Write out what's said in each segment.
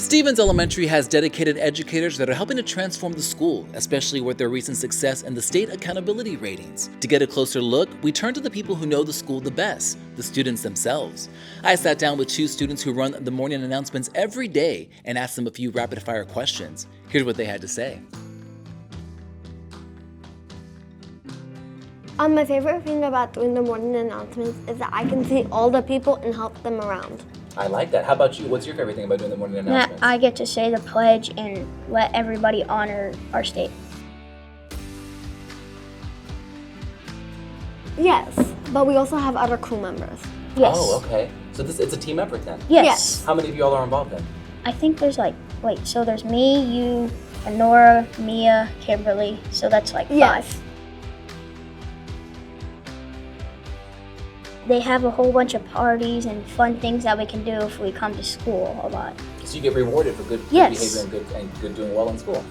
Stevens Elementary has dedicated educators that are helping to transform the school, especially with their recent success in the state accountability ratings. To get a closer look, we turn to the people who know the school the best, the students themselves. I sat down with 2 students who run the morning announcements every day and asked them a few rapid-fire questions. Here's what they had to say. My favorite thing about doing the morning announcements is that I can see all the people and help them around. I like that. How about you? What's your favorite thing about doing the morning That announcements? I get to say the pledge and let everybody honor our state. Yes, but we also have other crew members. Yes. Oh, okay. So it's a team effort then? Yes. How many of you all are involved then? I think there's so there's me, you, Nora, Mia, Kimberly. So that's like 5. Yes. They have a whole bunch of parties and fun things that we can do if we come to school a lot. So you get rewarded for good Yes. behavior and good doing well in school.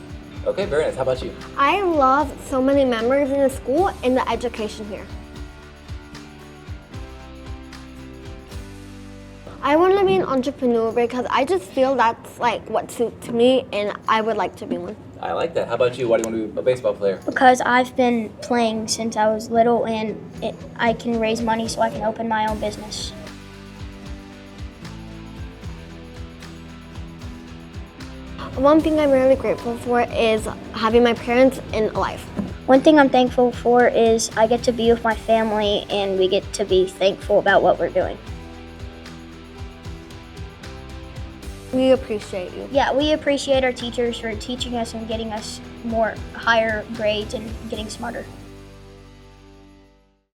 Okay, very nice. How about you? I love so many members in the school and the education here. I want to be an entrepreneur because I just feel that's like what suits me and I would like to be one. I like that. How about you? Why do you want to be a baseball player? Because I've been playing since I was little and I can raise money so I can open my own business. One thing I'm really grateful for is having my parents in life. One thing I'm thankful for is I get to be with my family and we get to be thankful about what we're doing. We appreciate you. Yeah, we appreciate our teachers for teaching us and getting us more higher grades and getting smarter.